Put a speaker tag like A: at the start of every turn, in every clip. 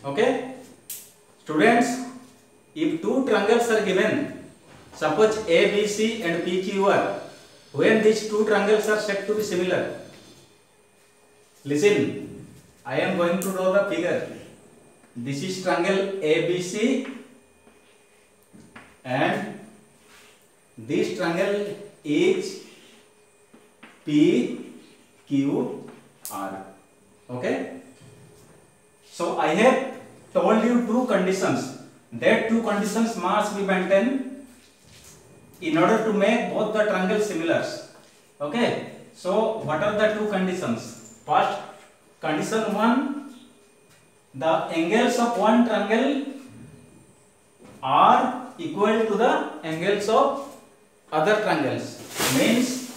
A: Okay, students, if two triangles are given, suppose ABC and PQR, when these two triangles are said to be similar, listen, I am going to draw the figure. This is triangle ABC and this triangle is PQR. Okay, so I have told you two conditions. That two conditions must be maintained in order to make both the triangles similar. Okay, so what are the two conditions? First, condition 1, the angles of one triangle are equal to the angles of other triangles. Means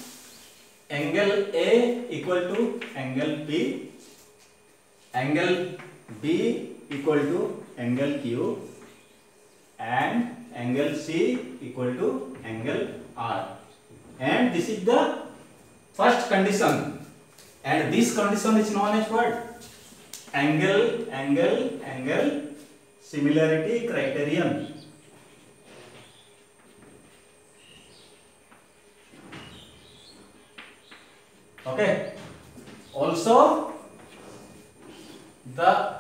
A: angle A equal to angle B, angle B equal to angle Q, and angle C equal to angle R. And this is the first condition, and this condition is known as what? Angle similarity criterion. Okay, also the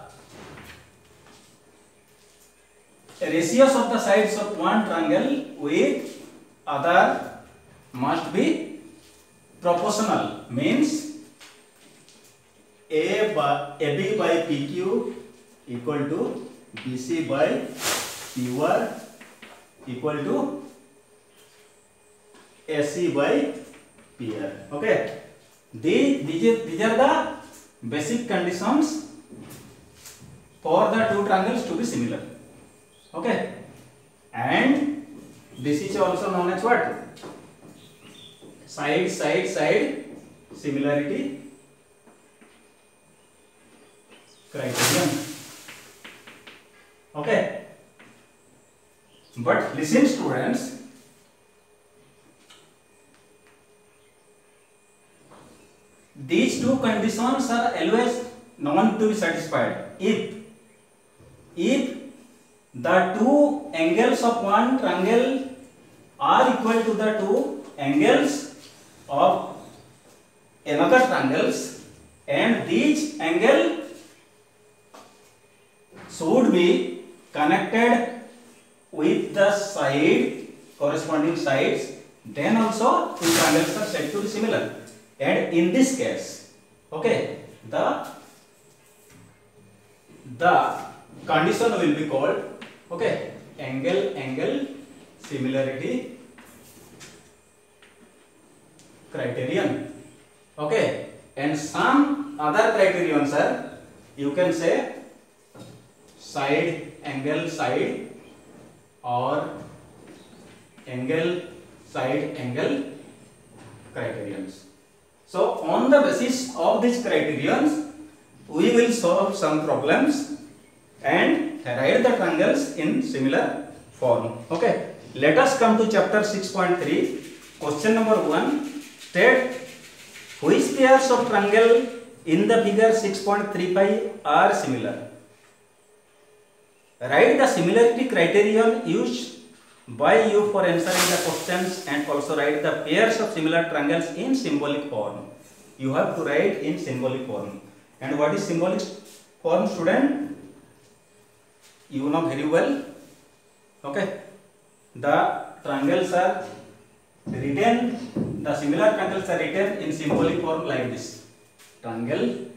A: ratios of the sides of one triangle with other must be proportional. Means AB by PQ equal to BC by QR equal to AC by PR. Okay, these are the basic conditions for the two triangles to be similar. Okay, and this is also known as what? Side similarity criterion. Okay, but listen students, these two conditions are always known to be satisfied if the two angles of one triangle are equal to the two angles of another triangles, and these angle should be connected with the corresponding sides, then also two triangles are said to be similar. And in this case, okay, the condition will be called, okay, angle similarity criterion. Okay, and some other criterions are, you can say side angle side or angle side angle criterions. So on the basis of these criterions, we will solve some problems and write the triangles in similar form. Okay, let us come to chapter 6.3. Question number 1. State which pairs of triangle in the figure 6.35 are similar. Write the similarity criterion used by you for answering the questions, and also write the pairs of similar triangles in symbolic form. You have to write in symbolic form. And what is symbolic form, student? You know very well. Okay, the triangles are written, the similar triangles are written in symbolic form like this. Triangle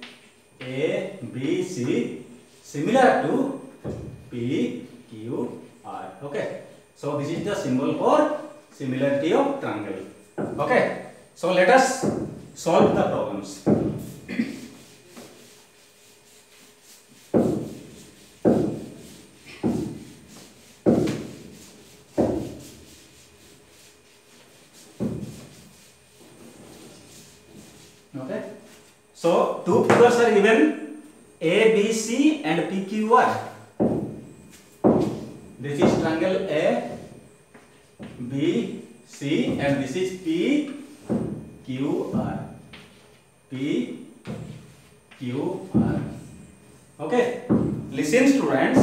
A: ABC similar to PQR. Okay, so this is the symbol for similarity of triangle. Okay, so let us solve the problems. Okay, so two figures are given, ABC and PQR. This is triangle A, B, C, and this is PQR. PQR. Okay. listen students,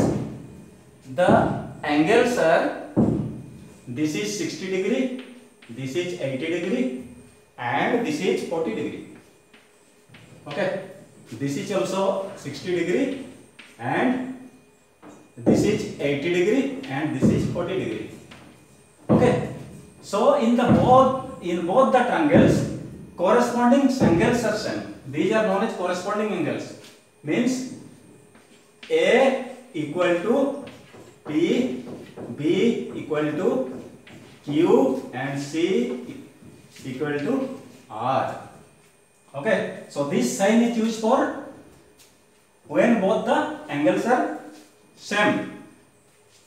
A: the angles are, this is 60 degree, this is 80 degree, and this is 40 degree. Okay, this is also 60 degree, and this is 80 degree, and this is 40 degree. Okay, so in both the triangles, corresponding angles are same. These are known as corresponding angles. Means A equal to P, B equal to Q, and C equal to R. Okay, so this sign is used for when both the angles are same.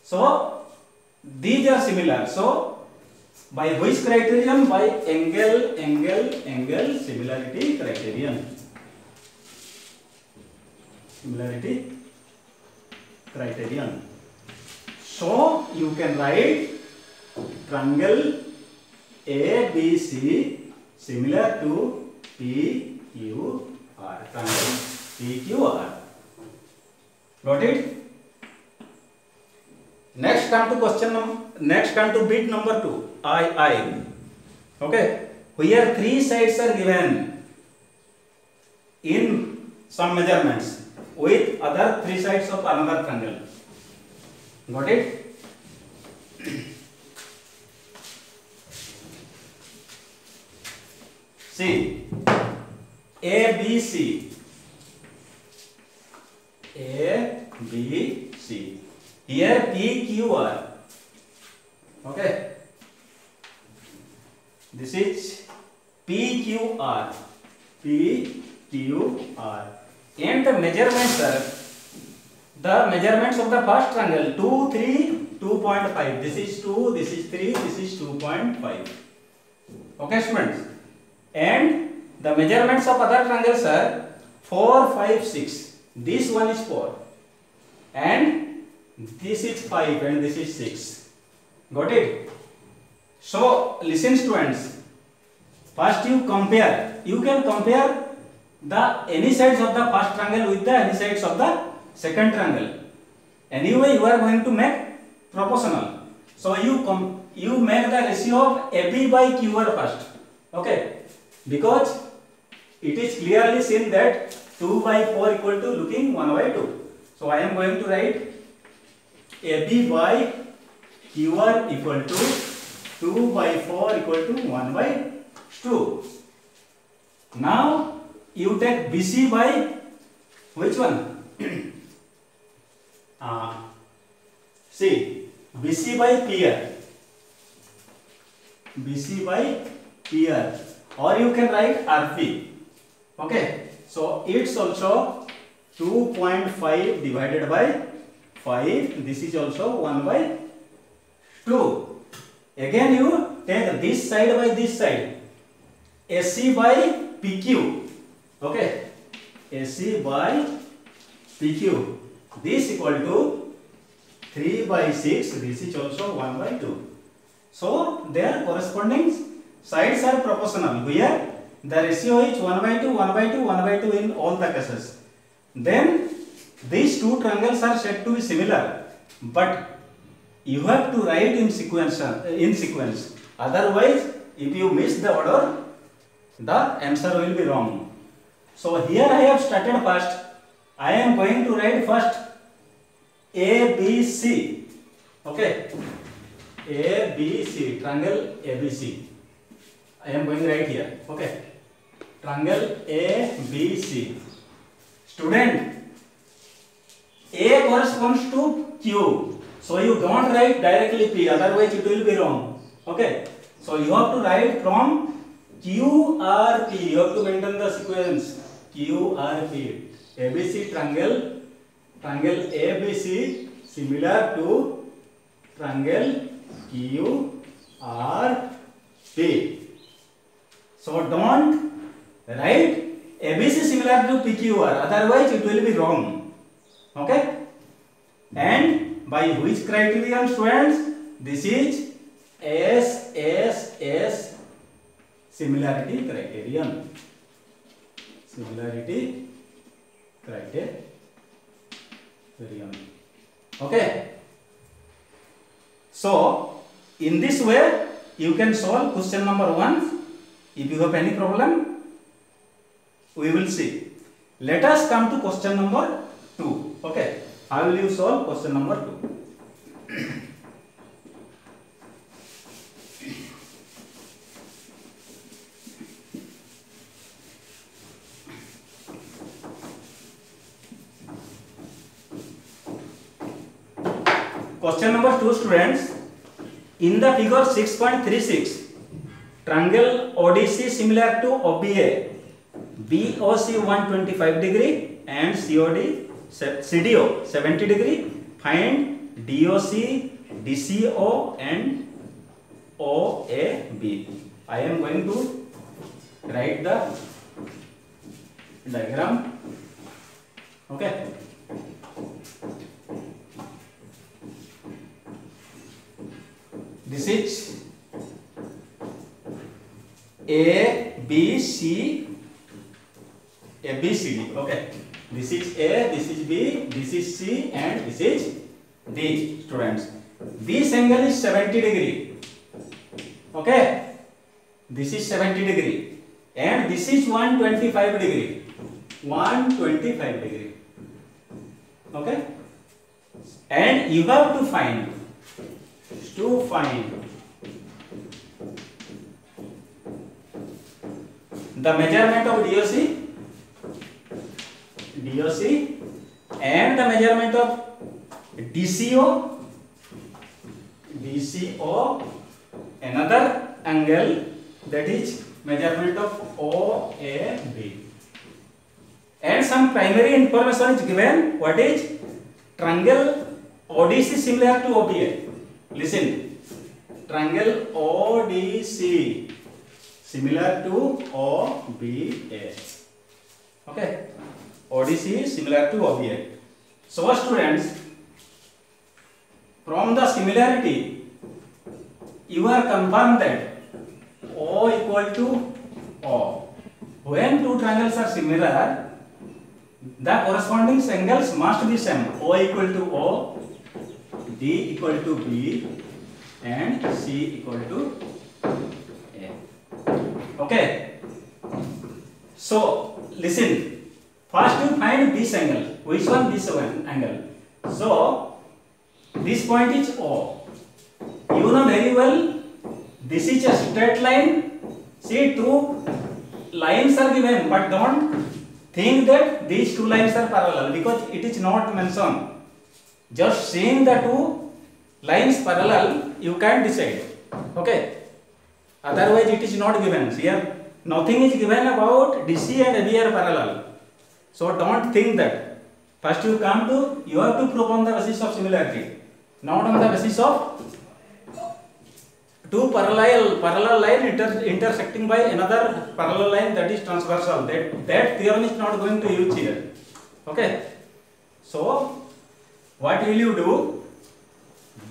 A: So these are similar. So by which criterion? By angle similarity criterion. Similarity criterion. So you can write triangle ABC similar to PQR. Triangle PQR. Got it? Next come to bit number 2. I. Okay. Here 3 sides are given in some measurements with other 3 sides of another triangle. Got it? See, ABC. Here PQR. Okay. This is PQR. And the measurements are the measurements of the first triangle 2, 3, 2.5. This is 2, this is 3, this is 2.5. Okay, students. And the measurements of other triangles are 4, 5, 6. This one is 4. And this is 5 and this is 6. Got it? So listen students. First you compare. You can compare the any sides of the first triangle with the any sides of the second triangle. Anyway, you are going to make proportional. So you make the ratio of AB by QR first. Okay? Because it is clearly seen that 2 by 4 equal to looking 1 by 2. So I am going to write AB by QR equal to 2 by 4 equal to 1 by 2. Now you take BC by which one? See, BC by PR. BC by PR. Or you can write RP. Okay. So it's also 2.5 divided by 5. This is also 1 by 2. Again you take this side by this side. AC by PQ. Okay. AC by PQ. This equal to 3 by 6. This is also 1 by 2. So their corresponding sides are proportional. Here the ratio is 1 by 2, 1 by 2, 1 by 2 in all the cases. Then these two triangles are said to be similar, but you have to write in sequence. Otherwise, if you miss the order, the answer will be wrong. So here I have started first. I am going to write first ABC. Okay, ABC, triangle ABC. I am going right here. Okay, triangle ABC. Student, A corresponds to Q. So you don't write directly P, otherwise it will be wrong. Okay, so you have to write from QRP. You have to maintain the sequence. QRP. ABC triangle ABC similar to triangle QRP. So don't write ABC similar to PQR, otherwise it will be wrong. Okay? And by which criterion, students? This is SSS similarity criterion. Similarity criterion. criterion. Okay. So in this way you can solve question number 1. If you have any problem, we will see. Let us come to question number 2. Okay. How will you solve question number 2? Question number 2, students. In the figure 6.36, triangle ODC similar to OBA, BOC 125 degree and CDO 70 degree. Find DOC, DCO and OAB. I am going to write the diagram. Okay. This is ABCD. Okay. This is A, this is B, this is C and this is D, students. This angle is 70 degree. Okay. This is 70 degree and this is 125 degree. 125 degree. Okay. And you have to find the measurement of DOC and the measurement of DCO, another angle, that is measurement of OAB. And some primary information is given. What is triangle ODC similar to OBA? Listen, triangle ODC similar to OBA. Okay, ODC is similar to OBA. So students, from the similarity, you are confirmed that O equal to O. When two triangles are similar, the corresponding angles must be same. O equal to O, D equal to B and C equal to A. Okay. So listen. First you find this angle. Which one? This one angle. So this point is O. You know very well this is a straight line. See, two lines are given, but don't think that these two lines are parallel because it is not mentioned. Just seeing the two lines parallel, you can decide. Okay. Otherwise, it is not given. Here, nothing is given about DC and AB are parallel. So don't think that. First, you have to prove on the basis of similarity, not on the basis of two parallel line intersecting by another parallel line that is transversal. That theorem is not going to use here. Okay. So what will you do?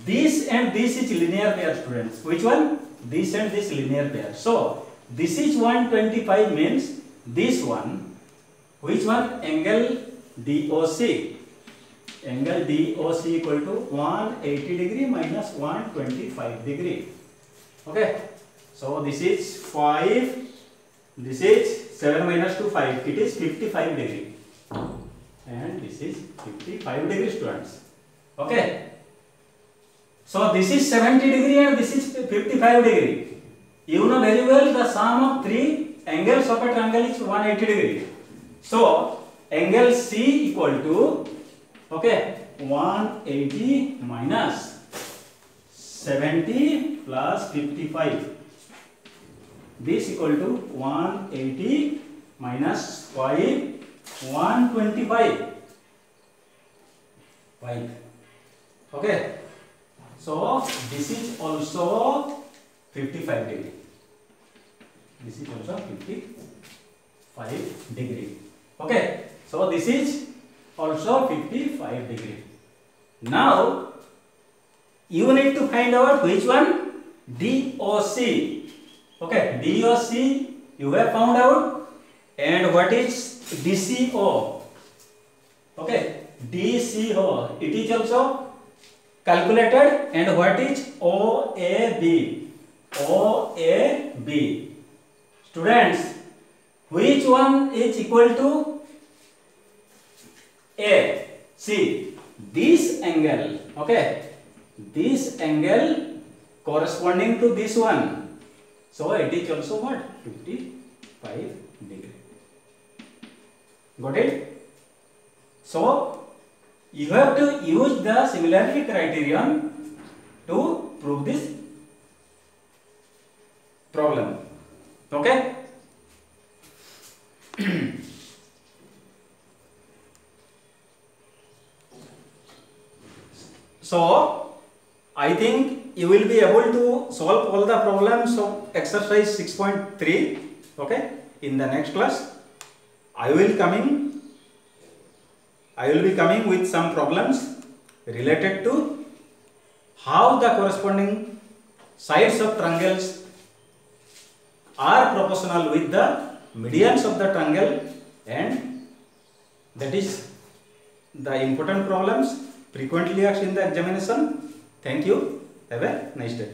A: This and this is linear pair, students. Which one? This and this linear pair. So this is 125 means this one. Which one? Angle DOC. Angle DOC equal to 180 degree minus 125 degree. Okay. So this is 5. This is 7 minus 2 5. It is 55 degree. And this is 55 degree, students. Okay. So this is 70 degree and this is 55 degree. You know very well the sum of three angles of a triangle is 180 degree. So angle C equal to, okay, 180 minus 70 plus 55. This equal to 180 minus 5. 125. 5. Okay. So this is also 55 degree. This is also 55 degree. Okay. So this is also 55 degree. Now you need to find out which one? DOC. Okay. DOC you have found out. And what is DCO? Okay, DC ho, it is also calculated. And what is OAB? OAB. Students, which one is equal to A? See, this angle, okay, this angle corresponding to this one. So it is also what? 55 degree. Got it? So you have to use the similarity criterion to prove this problem. Okay? So I think you will be able to solve all the problems of exercise 6.3. Okay? In the next class, I will be coming with some problems related to how the corresponding sides of triangles are proportional with the medians of the triangle, and that is the important problems frequently asked in the examination. Thank you. Have a nice day.